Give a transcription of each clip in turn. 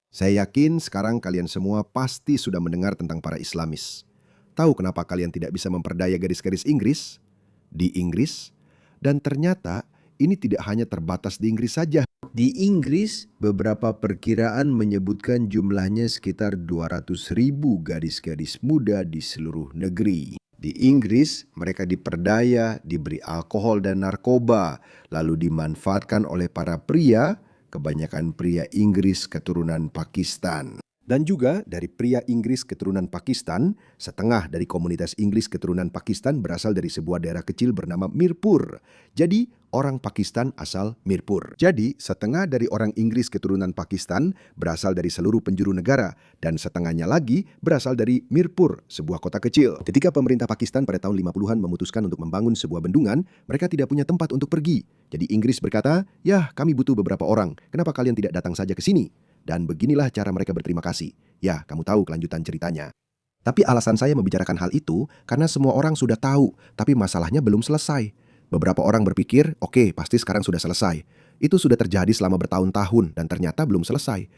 Saya yakin sekarang kalian semua pasti sudah mendengar tentang para Islamis. Tahu kenapa kalian tidak bisa memperdaya gadis-gadis Inggris? Di Inggris? Dan ternyata ini tidak hanya terbatas di Inggris saja. Di Inggris, beberapa perkiraan menyebutkan jumlahnya sekitar 200.000 gadis-gadis muda di seluruh negeri. Di Inggris, mereka diperdaya, diberi alkohol dan narkoba, lalu dimanfaatkan oleh para pria, kebanyakan pria Inggris keturunan Pakistan. Dan juga dari pria Inggris keturunan Pakistan, setengah dari komunitas Inggris keturunan Pakistan berasal dari sebuah daerah kecil bernama Mirpur. Jadi, orang Pakistan asal Mirpur. Jadi, setengah dari orang Inggris keturunan Pakistan berasal dari seluruh penjuru negara, dan setengahnya lagi berasal dari Mirpur, sebuah kota kecil. Ketika pemerintah Pakistan pada tahun 50-an memutuskan untuk membangun sebuah bendungan, mereka tidak punya tempat untuk pergi. Jadi Inggris berkata, "Yah, kami butuh beberapa orang. Kenapa kalian tidak datang saja ke sini?" Dan beginilah cara mereka berterima kasih. Ya, kamu tahu kelanjutan ceritanya. Tapi alasan saya membicarakan hal itu karena semua orang sudah tahu, tapi masalahnya belum selesai. Beberapa orang berpikir, oke, pasti sekarang sudah selesai. Itu sudah terjadi selama bertahun-tahun dan ternyata belum selesai.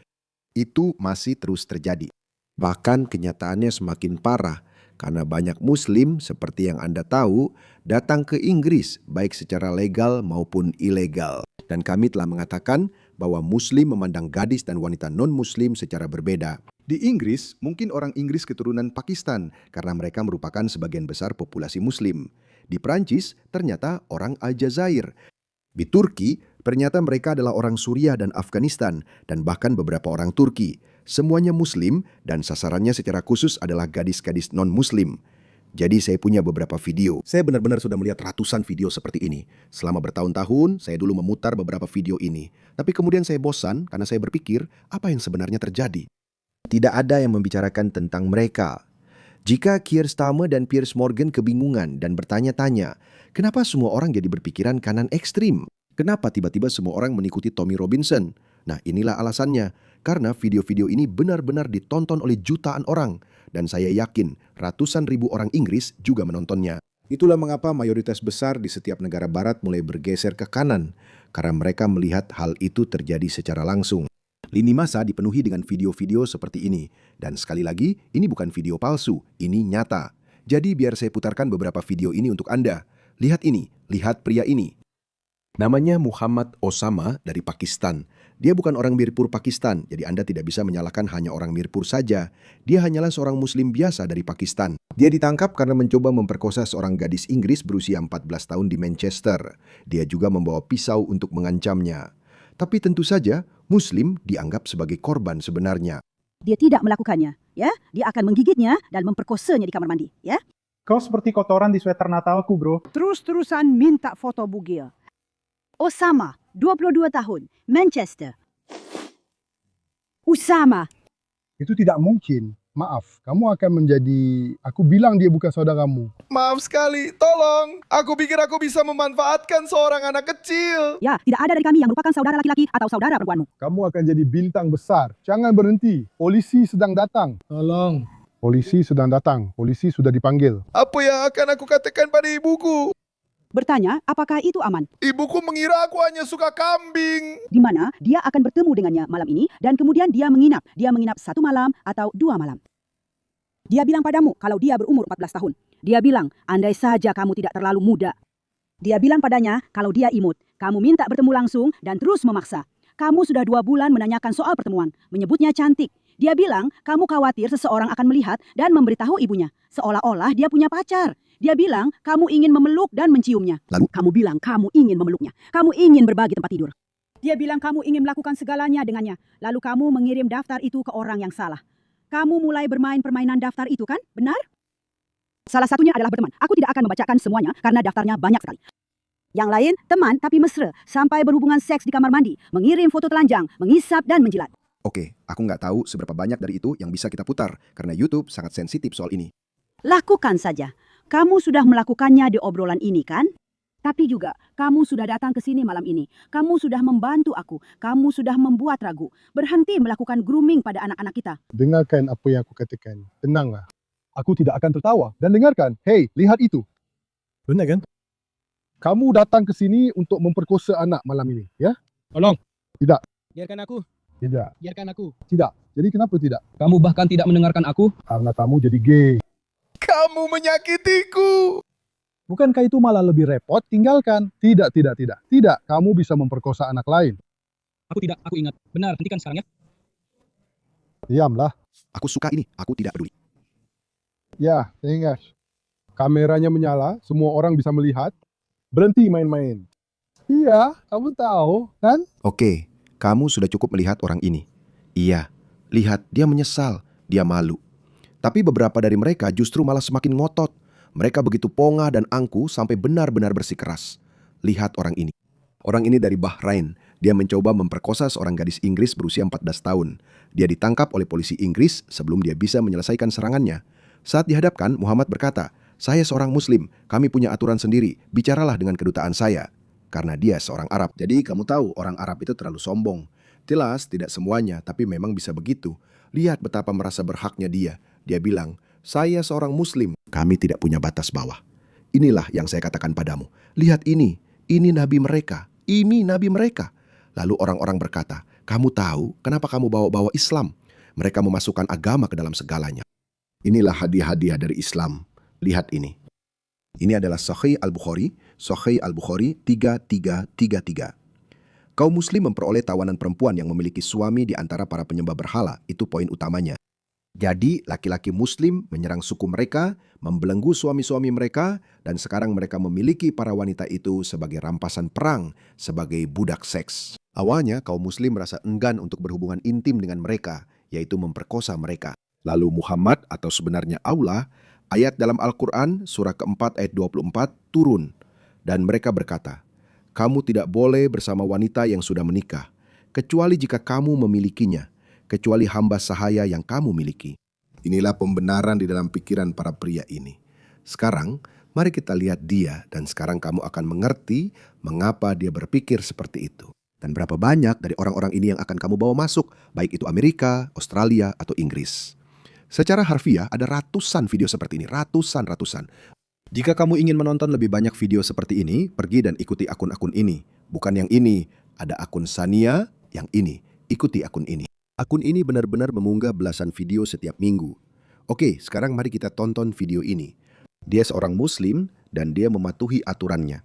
Itu masih terus terjadi. Bahkan kenyataannya semakin parah karena banyak Muslim seperti yang Anda tahu datang ke Inggris baik secara legal maupun ilegal. Dan kami telah mengatakan bahwa Muslim memandang gadis dan wanita non-Muslim secara berbeda. Di Inggris, mungkin orang Inggris keturunan Pakistan karena mereka merupakan sebagian besar populasi Muslim. Di Prancis, ternyata orang Aljazair. Di Turki, ternyata mereka adalah orang Suriah dan Afghanistan, dan bahkan beberapa orang Turki. Semuanya Muslim, dan sasarannya secara khusus adalah gadis-gadis non-Muslim. Jadi saya punya beberapa video. Saya benar-benar sudah melihat ratusan video seperti ini. Selama bertahun-tahun, saya dulu memutar beberapa video ini. Tapi kemudian saya bosan karena saya berpikir, apa yang sebenarnya terjadi? Tidak ada yang membicarakan tentang mereka. Jika Keir Starmer dan Piers Morgan kebingungan dan bertanya-tanya, kenapa semua orang jadi berpikiran kanan ekstrim? Kenapa tiba-tiba semua orang mengikuti Tommy Robinson? Nah, inilah alasannya. Karena video-video ini benar-benar ditonton oleh jutaan orang. Dan saya yakin ratusan ribu orang Inggris juga menontonnya. Itulah mengapa mayoritas besar di setiap negara barat mulai bergeser ke kanan. Karena mereka melihat hal itu terjadi secara langsung. Lini masa dipenuhi dengan video-video seperti ini. Dan sekali lagi, ini bukan video palsu, ini nyata. Jadi biar saya putarkan beberapa video ini untuk Anda. Lihat ini, lihat pria ini. Namanya Muhammad Osama dari Pakistan. Dia bukan orang Mirpur Pakistan, jadi Anda tidak bisa menyalahkan hanya orang Mirpur saja. Dia hanyalah seorang Muslim biasa dari Pakistan. Dia ditangkap karena mencoba memperkosa seorang gadis Inggris berusia 14 tahun di Manchester. Dia juga membawa pisau untuk mengancamnya. Tapi tentu saja, Muslim dianggap sebagai korban sebenarnya. Dia tidak melakukannya, ya. Dia akan menggigitnya dan memperkosanya di kamar mandi, ya. Kau seperti kotoran di sweater Natalku, bro. Terus-terusan minta foto bugil. Osama, 22 tahun, Manchester. Usama. Itu tidak mungkin. Maaf, kamu akan menjadi... Aku bilang dia bukan saudaramu. Maaf sekali, tolong. Aku pikir aku bisa memanfaatkan seorang anak kecil. Ya, tidak ada dari kami yang merupakan saudara laki-laki atau saudara perempuanmu. Kamu akan jadi bintang besar. Jangan berhenti. Polisi sedang datang. Tolong. Polisi sedang datang. Polisi sudah dipanggil. Apa yang akan aku katakan pada ibuku? Bertanya, apakah itu aman? Ibuku mengira aku hanya suka kambing. Di mana dia akan bertemu dengannya malam ini dan kemudian dia menginap. Dia menginap 1 malam atau 2 malam. Dia bilang padamu kalau dia berumur 14 tahun. Dia bilang, andai saja kamu tidak terlalu muda. Dia bilang padanya kalau dia imut. Kamu minta bertemu langsung dan terus memaksa. Kamu sudah 2 bulan menanyakan soal pertemuan. Menyebutnya cantik. Dia bilang kamu khawatir seseorang akan melihat dan memberitahu ibunya. Seolah-olah dia punya pacar. Dia bilang kamu ingin memeluk dan menciumnya. Lalu Kamu bilang kamu ingin memeluknya. Kamu ingin berbagi tempat tidur. Dia bilang kamu ingin melakukan segalanya dengannya. Lalu kamu mengirim daftar itu ke orang yang salah. Kamu mulai bermain permainan daftar itu kan? Benar? Salah satunya adalah berteman. Aku tidak akan membacakan semuanya karena daftarnya banyak sekali. Yang lain, teman tapi mesra. Sampai berhubungan seks di kamar mandi. Mengirim foto telanjang, mengisap dan menjilat. Oke, aku nggak tahu seberapa banyak dari itu yang bisa kita putar, karena YouTube sangat sensitif soal ini. Lakukan saja. Kamu sudah melakukannya di obrolan ini kan? Tapi juga, kamu sudah datang ke sini malam ini. Kamu sudah membantu aku. Kamu sudah membuat ragu. Berhenti melakukan grooming pada anak-anak kita. Dengarkan apa yang aku katakan. Tenanglah. Aku tidak akan tertawa. Dan dengarkan. Hei, lihat itu. Benar kan? Kamu datang ke sini untuk memperkosa anak malam ini, ya? Tolong. Tidak. Biarkan aku. Tidak. Biarkan aku. Tidak. Jadi kenapa tidak? Kamu bahkan tidak mendengarkan aku. Karena kamu jadi gay. Kamu menyakitiku. Bukankah itu malah lebih repot? Tinggalkan. Tidak. Tidak, kamu bisa memperkosa anak lain. Aku ingat. Benar, hentikan sekarang ya. Diamlah. Aku suka ini, aku tidak peduli. Ya, ingat. Kameranya menyala, semua orang bisa melihat. Berhenti main-main. Iya, kamu tahu, kan? Oke, kamu sudah cukup melihat orang ini. Iya, lihat, dia menyesal, dia malu. Tapi beberapa dari mereka justru malah semakin ngotot. Mereka begitu pongah dan angkuh sampai benar-benar bersikeras. Lihat orang ini. Orang ini dari Bahrain. Dia mencoba memperkosa seorang gadis Inggris berusia 14 tahun. Dia ditangkap oleh polisi Inggris sebelum dia bisa menyelesaikan serangannya. Saat dihadapkan, Muhammad berkata, "Saya seorang Muslim, kami punya aturan sendiri, bicaralah dengan kedutaan saya." Karena dia seorang Arab. Jadi kamu tahu orang Arab itu terlalu sombong. Jelas tidak semuanya, tapi memang bisa begitu. Lihat betapa merasa berhaknya dia. Dia bilang, "Saya seorang Muslim." Kami tidak punya batas bawah. Inilah yang saya katakan padamu. Lihat ini nabi mereka, ini nabi mereka. Lalu orang-orang berkata, "Kamu tahu kenapa kamu bawa-bawa Islam?" Mereka memasukkan agama ke dalam segalanya. Inilah hadiah-hadiah dari Islam. Lihat ini. Ini adalah Sahih Al-Bukhari 3333. Kaum muslim memperoleh tawanan perempuan yang memiliki suami di antara para penyembah berhala. Itu poin utamanya. Jadi laki-laki muslim menyerang suku mereka, membelenggu suami-suami mereka, dan sekarang mereka memiliki para wanita itu sebagai rampasan perang, sebagai budak seks. Awalnya kaum muslim merasa enggan untuk berhubungan intim dengan mereka, yaitu memperkosa mereka. Lalu Muhammad atau sebenarnya Allah, ayat dalam Al-Quran surah keempat ayat 24 turun. Dan mereka berkata, "Kamu tidak boleh bersama wanita yang sudah menikah, kecuali jika kamu memilikinya, kecuali hamba sahaya yang kamu miliki." Inilah pembenaran di dalam pikiran para pria ini. Sekarang, mari kita lihat dia dan sekarang kamu akan mengerti mengapa dia berpikir seperti itu. Dan berapa banyak dari orang-orang ini yang akan kamu bawa masuk, baik itu Amerika, Australia, atau Inggris. Secara harfiah ada ratusan video seperti ini, ratusan. Jika kamu ingin menonton lebih banyak video seperti ini, pergi dan ikuti akun-akun ini. Bukan yang ini, ada akun Sania, yang ini, ikuti akun ini. Akun ini benar-benar mengunggah belasan video setiap minggu. Oke, sekarang mari kita tonton video ini. Dia seorang muslim dan dia mematuhi aturannya,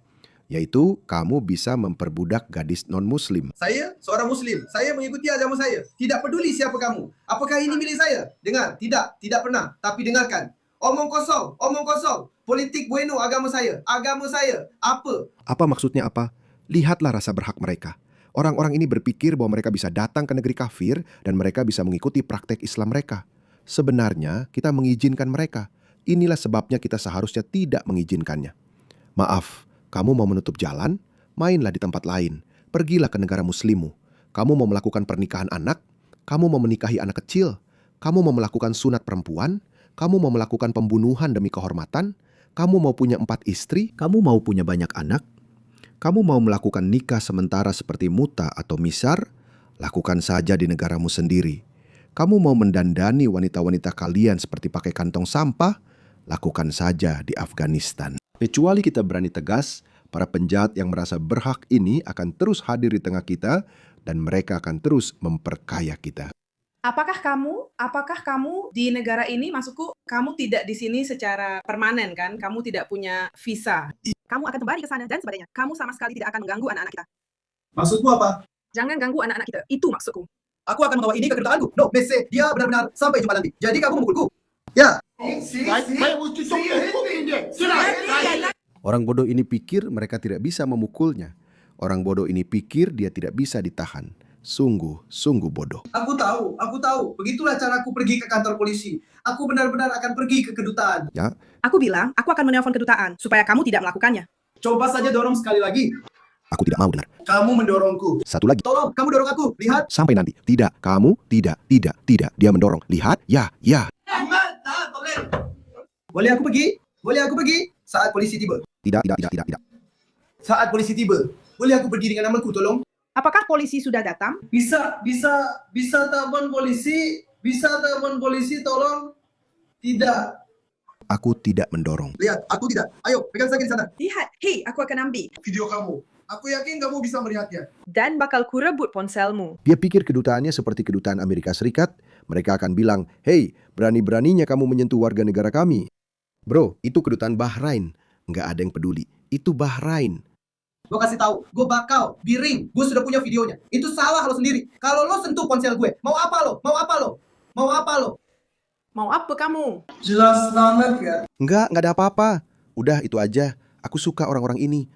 yaitu kamu bisa memperbudak gadis non-muslim. Saya seorang Muslim. Saya mengikuti agama saya. Tidak peduli siapa kamu. Apakah ini milik saya? Dengar. Tidak pernah. Tapi dengarkan. Omong kosong. Politik bueno agama saya. Agama saya. Apa? Apa maksudnya apa? Lihatlah rasa berhak mereka. Orang-orang ini berpikir bahwa mereka bisa datang ke negeri kafir dan mereka bisa mengikuti praktek Islam mereka. Sebenarnya kita mengizinkan mereka. Inilah sebabnya kita seharusnya tidak mengizinkannya. Maaf. Kamu mau menutup jalan? Mainlah di tempat lain. Pergilah ke negara muslimmu. Kamu mau melakukan pernikahan anak? Kamu mau menikahi anak kecil? Kamu mau melakukan sunat perempuan? Kamu mau melakukan pembunuhan demi kehormatan? Kamu mau punya 4 istri? Kamu mau punya banyak anak? Kamu mau melakukan nikah sementara seperti muta atau misar? Lakukan saja di negaramu sendiri. Kamu mau mendandani wanita-wanita kalian seperti pakai kantong sampah? Lakukan saja di Afghanistan. Kecuali kita berani tegas, para penjahat yang merasa berhak ini akan terus hadir di tengah kita dan mereka akan terus memperkaya kita. Apakah kamu di negara ini, maksudku, kamu tidak di sini secara permanen kan? Kamu tidak punya visa. Kamu akan kembali ke sana dan sebagainya. Kamu sama sekali tidak akan mengganggu anak-anak kita. Maksudku apa? Jangan ganggu anak-anak kita. Itu maksudku. Aku akan membawa ini ke kedutaanku. No, Messi. Dia benar-benar sampai jumpa nanti. Jadi kamu memukulku. Ya. Orang bodoh ini pikir mereka tidak bisa memukulnya. Orang bodoh ini pikir dia tidak bisa ditahan. Sungguh bodoh. Aku tahu. Begitulah caraku pergi ke kantor polisi. Aku benar-benar akan pergi ke kedutaan. Ya, Aku bilang, aku akan menelpon kedutaan supaya kamu tidak melakukannya. Coba saja dorong sekali lagi. aku tidak mau dengar. Kamu mendorongku. Satu lagi. Tolong, kamu dorong aku. Lihat. Sampai nanti. Tidak, kamu tidak. Dia mendorong. Lihat, ya. Boleh aku pergi? Saat polisi tiba. Tidak. Saat polisi tiba. Boleh aku pergi dengan namaku, tolong? Apakah polisi sudah datang? Bisa telepon polisi, tolong. Tidak. Aku tidak mendorong. Lihat, aku tidak. Ayo, pegang saja di sana. Lihat, hei, aku akan ambil. Video kamu. Aku yakin kamu bisa melihatnya. Dan bakal kurebut ponselmu. Dia pikir kedutaannya seperti kedutaan Amerika Serikat. Mereka akan bilang, "Hei, berani-beraninya kamu menyentuh warga negara kami." Bro, itu kedutaan Bahrain. Nggak ada yang peduli. Itu Bahrain. Gue kasih tahu, gue bakal biring. Gue sudah punya videonya. Itu salah lo sendiri. Kalau lo sentuh ponsel gue, mau apa lo? Mau apa lo? Mau apa lo? Mau apa kamu? Jelas banget ya. Nggak ada apa-apa. Udah itu aja. Aku suka orang-orang ini.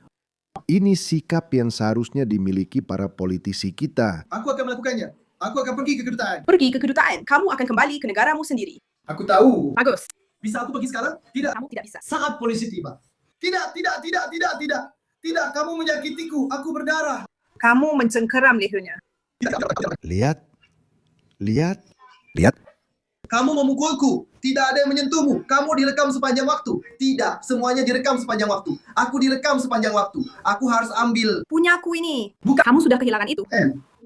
Ini sikap yang seharusnya dimiliki para politisi kita. Aku akan melakukannya. Aku akan pergi ke kedutaan. Pergi ke kedutaan. Kamu akan kembali ke negaramu sendiri. Aku tahu. Bagus. Bisa aku pergi sekarang? Tidak. Kamu tidak bisa. Sangat polisi tiba. Tidak. Tidak, kamu menyakitiku. Aku berdarah. Kamu mencengkeram lehernya. Lihat. Kamu memukulku. Tidak ada yang menyentuhmu. Kamu direkam sepanjang waktu. Tidak, semuanya direkam sepanjang waktu. Aku direkam sepanjang waktu. Aku harus ambil. Punyaku ini. Bukan. Kamu sudah kehilangan itu.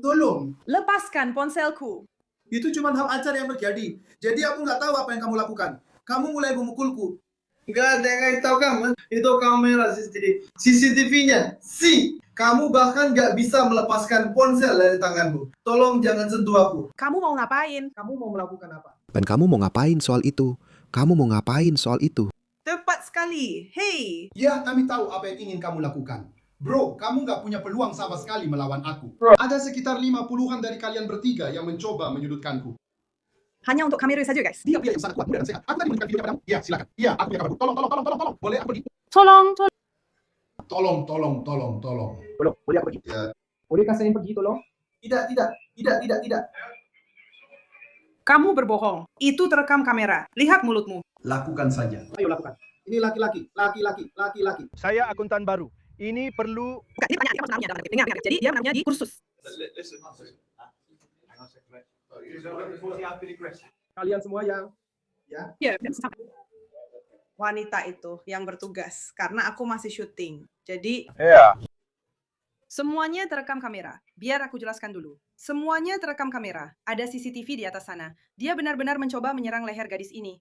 Tolong. Lepaskan ponselku. Itu cuma hal acara yang terjadi. Jadi aku nggak tahu apa yang kamu lakukan. Kamu mulai memukulku. Nggak ada yang ngasih tahu kamu. Itu kamera CCTV-nya. Kamu bahkan nggak bisa melepaskan ponsel dari tanganmu. Tolong jangan sentuh aku. Kamu mau ngapain? Kamu mau melakukan apa? Dan kamu mau ngapain soal itu? Tepat sekali. Hei. Ya, kami tahu apa yang ingin kamu lakukan. Bro, kamu nggak punya peluang sama sekali melawan aku. Ada sekitar 50-an dari kalian bertiga yang mencoba menyudutkanku. Hanya untuk kamera saja, guys. Dia pria yang sangat kuat, muda dan sehat. Aku tadi memberikan videonya padamu. Ya, silakan. Iya, aku punya kabarku. Tolong. Boleh aku pergi? Tolong. Tolong. Boleh aku pergi? Ya. Bolehkah saya pergi, tolong? Tidak. Kamu berbohong. Itu terekam kamera. Lihat mulutmu. Lakukan saja. Ayo lakukan. Ini laki-laki. Saya akuntan baru. Ini perlu... Bukan, ini pertanyaan namanya dalam dengar. Jadi dia namanya di kursus. Kalian semua yang Ya, wanita itu yang bertugas karena aku masih syuting. Jadi semuanya terekam kamera. Biar aku jelaskan dulu. Semuanya terekam kamera. Ada CCTV di atas sana. Dia benar-benar mencoba menyerang leher gadis ini.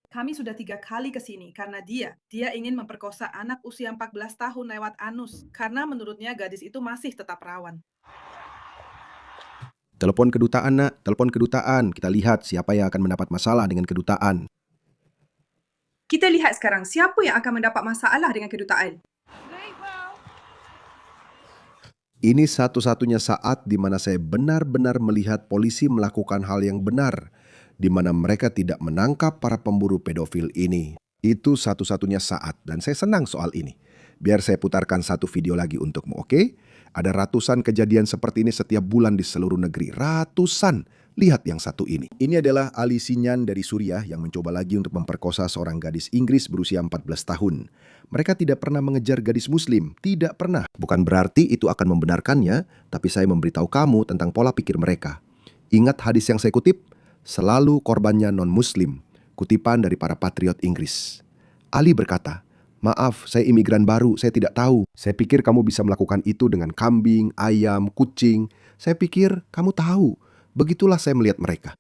Kami sudah 3 kali ke sini karena dia ingin memperkosa anak usia 14 tahun lewat anus karena menurutnya gadis itu masih tetap perawan. Telepon kedutaan, nak. Telepon kedutaan. Kita lihat siapa yang akan mendapat masalah dengan kedutaan. Kita lihat sekarang siapa yang akan mendapat masalah dengan kedutaan. Ini satu-satunya saat di mana saya benar-benar melihat polisi melakukan hal yang benar, di mana mereka tidak menangkap para pemburu pedofil ini. Itu satu-satunya saat, dan saya senang soal ini. Biar saya putarkan satu video lagi untukmu, oke? Ada ratusan kejadian seperti ini setiap bulan di seluruh negeri. Ratusan. Lihat yang satu ini. Ini adalah Ali Sinyan dari Suriah yang mencoba lagi untuk memperkosa seorang gadis Inggris berusia 14 tahun. Mereka tidak pernah mengejar gadis muslim. Tidak pernah. Bukan berarti itu akan membenarkannya, tapi saya memberitahu kamu tentang pola pikir mereka. Ingat hadis yang saya kutip? Selalu korbannya non-muslim. Kutipan dari para patriot Inggris. Ali berkata, "Maaf, saya imigran baru, saya tidak tahu. Saya pikir kamu bisa melakukan itu dengan kambing, ayam, kucing. Saya pikir kamu tahu. Begitulah saya melihat mereka.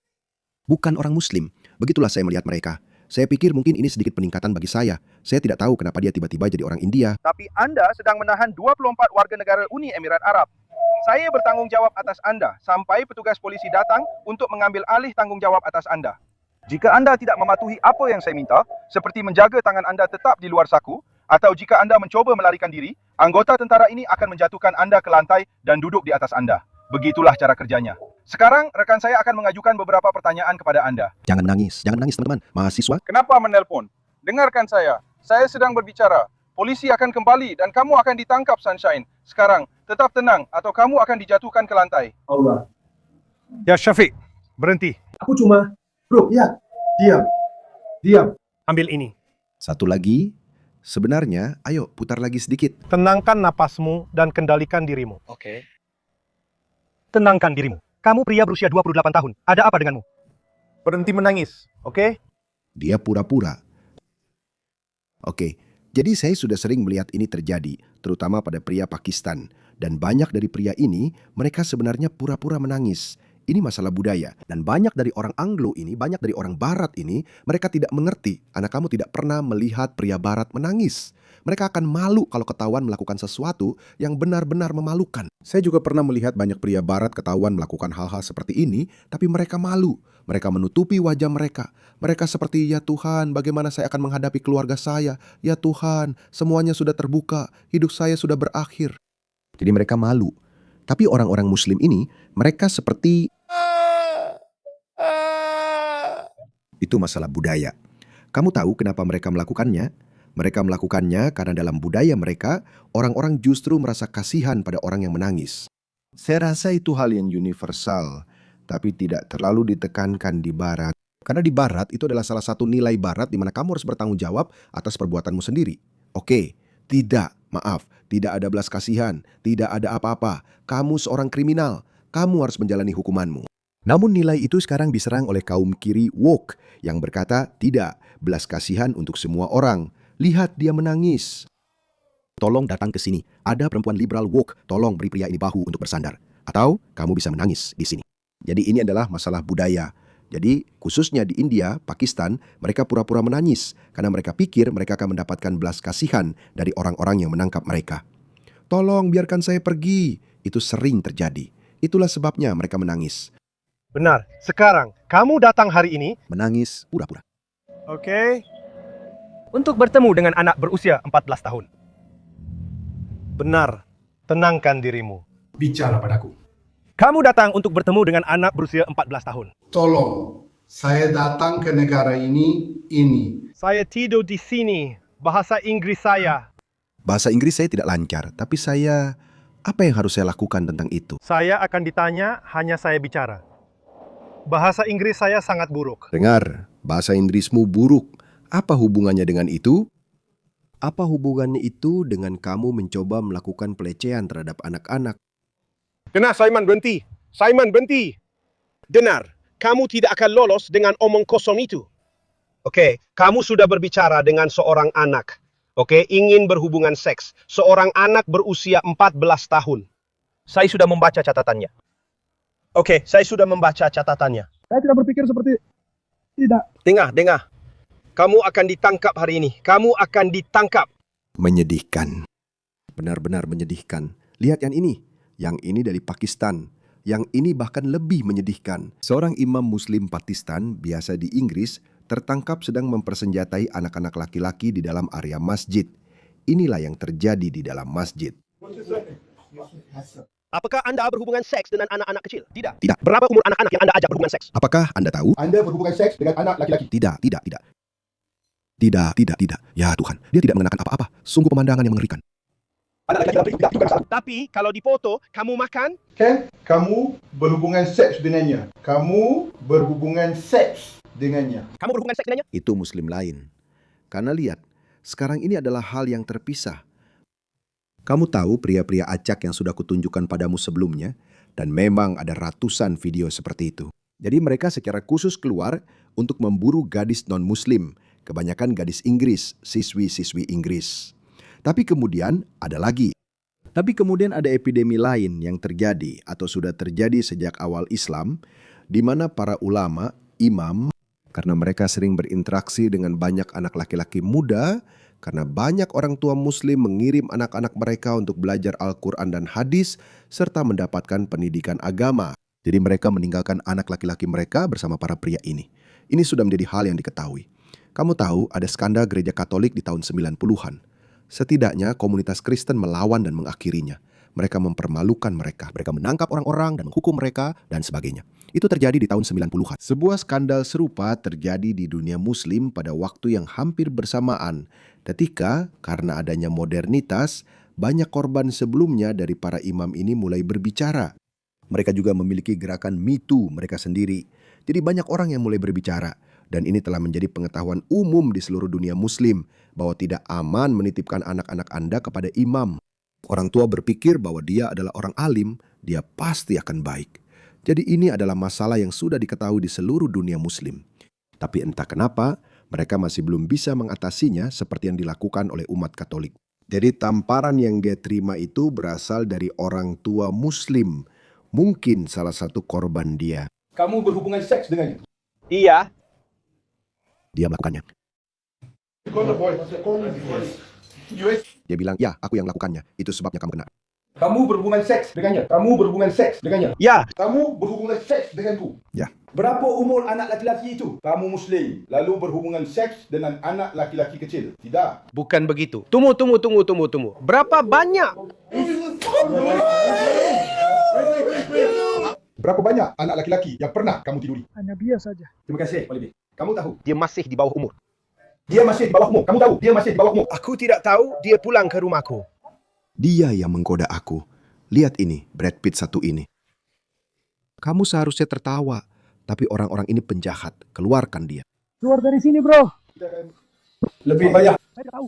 Bukan orang muslim. Begitulah saya melihat mereka. Saya pikir mungkin ini sedikit peningkatan bagi saya. Saya tidak tahu kenapa dia tiba-tiba jadi orang India. Tapi Anda sedang menahan 24 warga negara Uni Emirat Arab. Saya bertanggung jawab atas Anda sampai petugas polisi datang untuk mengambil alih tanggung jawab atas Anda. Jika Anda tidak mematuhi apa yang saya minta, seperti menjaga tangan Anda tetap di luar saku, atau jika Anda mencoba melarikan diri, anggota tentara ini akan menjatuhkan Anda ke lantai dan duduk di atas Anda. Begitulah cara kerjanya. Sekarang, rekan saya akan mengajukan beberapa pertanyaan kepada Anda. Jangan nangis teman-teman. Mahasiswa. Kenapa menelpon? Dengarkan saya sedang berbicara. Polisi akan kembali dan kamu akan ditangkap, Sunshine. Sekarang, tetap tenang atau kamu akan dijatuhkan ke lantai. Allah. Ya, Syafiq, berhenti. Aku cuma, bro, ya, diam. Ambil ini. Satu lagi. Sebenarnya, ayo putar lagi sedikit. Tenangkan napasmu dan kendalikan dirimu. Oke. Tenangkan dirimu. Kamu pria berusia 28 tahun. Ada apa denganmu? Berhenti menangis, oke? Dia pura-pura. Oke, jadi saya sudah sering melihat ini terjadi, terutama pada pria Pakistan. Dan banyak dari pria ini, mereka sebenarnya pura-pura menangis. Ini masalah budaya. Dan banyak dari orang Anglo ini, banyak dari orang Barat ini, mereka tidak mengerti. Anak kamu tidak pernah melihat pria Barat menangis. Mereka akan malu kalau ketahuan melakukan sesuatu yang benar-benar memalukan. Saya juga pernah melihat banyak pria Barat ketahuan melakukan hal-hal seperti ini, tapi mereka malu. Mereka menutupi wajah mereka. Mereka seperti, ya Tuhan, bagaimana saya akan menghadapi keluarga saya? Ya Tuhan, semuanya sudah terbuka. Hidup saya sudah berakhir. Jadi mereka malu. Tapi orang-orang Muslim ini, mereka seperti... Itu masalah budaya. Kamu tahu kenapa mereka melakukannya? Mereka melakukannya karena dalam budaya mereka, orang-orang justru merasa kasihan pada orang yang menangis. Saya rasa itu hal yang universal, tapi tidak terlalu ditekankan di Barat. Karena di Barat itu adalah salah satu nilai Barat di mana kamu harus bertanggung jawab atas perbuatanmu sendiri. Oke, tidak ada belas kasihan, tidak ada apa-apa. Kamu seorang kriminal, kamu harus menjalani hukumanmu. Namun nilai itu sekarang diserang oleh kaum kiri woke yang berkata, tidak, belas kasihan untuk semua orang. Lihat dia menangis. Tolong datang ke sini. Ada perempuan liberal woke. Tolong beri pria ini bahu untuk bersandar. Atau kamu bisa menangis di sini. Jadi ini adalah masalah budaya. Jadi khususnya di India, Pakistan, mereka pura-pura menangis. Karena mereka pikir mereka akan mendapatkan belas kasihan dari orang-orang yang menangkap mereka. Tolong biarkan saya pergi. Itu sering terjadi. Itulah sebabnya mereka menangis. Benar. Sekarang, kamu datang hari ini. Menangis pura-pura. Oke. Untuk bertemu dengan anak berusia 14 tahun. Benar. Tenangkan dirimu. Bicara padaku. Kamu datang untuk bertemu dengan anak berusia 14 tahun. Tolong, saya datang ke negara ini. Saya tidur di sini. Bahasa Inggris saya. Bahasa Inggris saya tidak lancar, tapi apa yang harus saya lakukan tentang itu? Saya akan ditanya, hanya saya bicara. Bahasa Inggris saya sangat buruk. Dengar, bahasa Inggrismu buruk. Apa hubungannya dengan itu? Apa hubungannya itu dengan kamu mencoba melakukan pelecehan terhadap anak-anak? Dengar, Simon, berhenti. Simon, berhenti. Dengar, kamu tidak akan lolos dengan omong kosong itu. Oke, kamu sudah berbicara dengan seorang anak. Oke, ingin berhubungan seks. Seorang anak berusia 14 tahun. Saya sudah membaca catatannya. Oke, saya sudah membaca catatannya. Saya tidak berpikir seperti... Tidak. Dengar. Kamu akan ditangkap hari ini. Kamu akan ditangkap. Menyedihkan. Benar-benar menyedihkan. Lihat yang ini. Yang ini dari Pakistan. Yang ini bahkan lebih menyedihkan. Seorang imam muslim Pakistan, biasa di Inggris, tertangkap sedang mempersenjatai anak-anak laki-laki di dalam area masjid. Inilah yang terjadi di dalam masjid. Apakah Anda berhubungan seks dengan anak-anak kecil? Tidak. Tidak. Berapa umur anak-anak yang Anda ajak berhubungan seks? Apakah Anda tahu? Anda berhubungan seks dengan anak laki-laki. Tidak. Ya Tuhan, dia tidak mengenakan apa-apa. Sungguh pemandangan yang mengerikan. Tapi kalau dipoto, kamu makan? Oke, kamu berhubungan seks dengannya. Kamu berhubungan seks dengannya. Itu muslim lain. Karena lihat, sekarang ini adalah hal yang terpisah. Kamu tahu pria-pria acak yang sudah kutunjukkan padamu sebelumnya, dan memang ada ratusan video seperti itu. Jadi mereka secara khusus keluar untuk memburu gadis non-muslim, kebanyakan gadis Inggris, siswi-siswi Inggris. Tapi kemudian ada epidemi lain yang terjadi atau sudah terjadi sejak awal Islam, di mana para ulama, imam, karena mereka sering berinteraksi dengan banyak anak laki-laki muda, karena banyak orang tua muslim mengirim anak-anak mereka untuk belajar Al-Quran dan hadis, serta mendapatkan pendidikan agama. Jadi mereka meninggalkan anak laki-laki mereka bersama para pria ini. Ini sudah menjadi hal yang diketahui. Kamu tahu ada skandal gereja Katolik di tahun 90-an. Setidaknya komunitas Kristen melawan dan mengakhirinya. Mereka mempermalukan mereka. Mereka menangkap orang-orang dan menghukum mereka dan sebagainya. Itu terjadi di tahun 90-an. Sebuah skandal serupa terjadi di dunia muslim pada waktu yang hampir bersamaan. Ketika karena adanya modernitas, banyak korban sebelumnya dari para imam ini mulai berbicara. Mereka juga memiliki gerakan Me Too mereka sendiri. Jadi banyak orang yang mulai berbicara. Dan ini telah menjadi pengetahuan umum di seluruh dunia muslim bahwa tidak aman menitipkan anak-anak Anda kepada imam. Orang tua berpikir bahwa dia adalah orang alim, dia pasti akan baik. Jadi ini adalah masalah yang sudah diketahui di seluruh dunia muslim. Tapi entah kenapa, mereka masih belum bisa mengatasinya seperti yang dilakukan oleh umat Katolik. Jadi tamparan yang dia terima itu berasal dari orang tua muslim. Mungkin salah satu korban dia. Kamu berhubungan seks dengannya. Iya. Dia melakukannya. Dia bilang, ya, aku yang melakukannya. Itu sebabnya kamu kena. Kamu berhubungan seks dengannya. Kamu berhubungan seks dengannya. Ya. Kamu berhubungan seks denganku. Ya. Berapa umur anak laki-laki itu? Kamu Muslim, lalu berhubungan seks dengan anak laki-laki kecil. Tidak. Bukan begitu. Tunggu. Berapa banyak? Berapa banyak anak laki-laki yang pernah kamu tiduri? Hanya biasa saja. Terima kasih, Walibi. Kamu tahu? Dia masih di bawah umur. Dia masih di bawahmu. Kamu tahu? Dia masih di bawahmu. Aku tidak tahu, dia pulang ke rumahku. Dia yang menggoda aku. Lihat ini, Brad Pitt satu ini. Kamu seharusnya tertawa, tapi orang-orang ini penjahat. Keluarkan dia. Keluar dari sini, bro. Lebih banyak. Saya tidak tahu.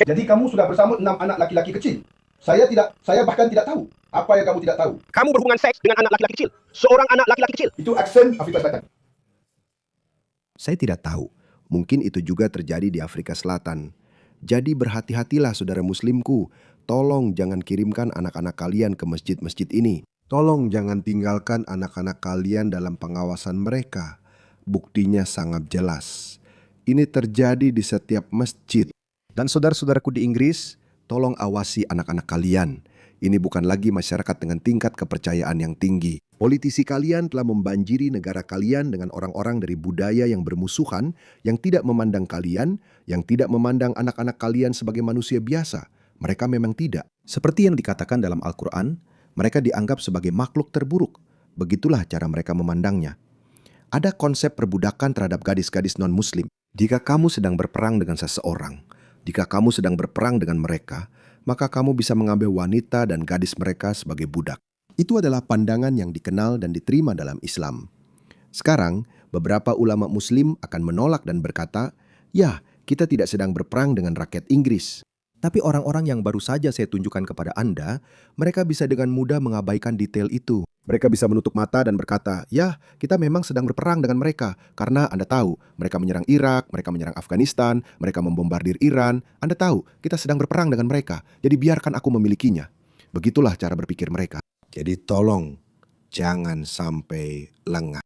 Jadi kamu sudah bersama 6 anak laki-laki kecil. Saya bahkan tidak tahu. Apa yang kamu tidak tahu? Kamu berhubungan seks dengan anak laki-laki kecil. Seorang anak laki-laki kecil. Itu aksen Afrika Selatan. Saya tidak tahu. Mungkin itu juga terjadi di Afrika Selatan. Jadi berhati-hatilah saudara muslimku. Tolong jangan kirimkan anak-anak kalian ke masjid-masjid ini. Tolong jangan tinggalkan anak-anak kalian dalam pengawasan mereka. Buktinya sangat jelas. Ini terjadi di setiap masjid. Dan saudara-saudaraku di Inggris, tolong awasi anak-anak kalian. Ini bukan lagi masyarakat dengan tingkat kepercayaan yang tinggi. Politisi kalian telah membanjiri negara kalian dengan orang-orang dari budaya yang bermusuhan, yang tidak memandang kalian, yang tidak memandang anak-anak kalian sebagai manusia biasa. Mereka memang tidak. Seperti yang dikatakan dalam Al-Quran, mereka dianggap sebagai makhluk terburuk. Begitulah cara mereka memandangnya. Ada konsep perbudakan terhadap gadis-gadis non-muslim. Jika kamu sedang berperang dengan seseorang, jika kamu sedang berperang dengan mereka, maka kamu bisa mengambil wanita dan gadis mereka sebagai budak. Itu adalah pandangan yang dikenal dan diterima dalam Islam. Sekarang, beberapa ulama muslim akan menolak dan berkata, ya, kita tidak sedang berperang dengan rakyat Inggris. Tapi orang-orang yang baru saja saya tunjukkan kepada Anda, mereka bisa dengan mudah mengabaikan detail itu. Mereka bisa menutup mata dan berkata, ya, kita memang sedang berperang dengan mereka. Karena Anda tahu, mereka menyerang Irak, mereka menyerang Afghanistan, mereka membombardir Iran. Anda tahu, kita sedang berperang dengan mereka. Jadi biarkan aku memilikinya. Begitulah cara berpikir mereka. Jadi tolong, jangan sampai lengah.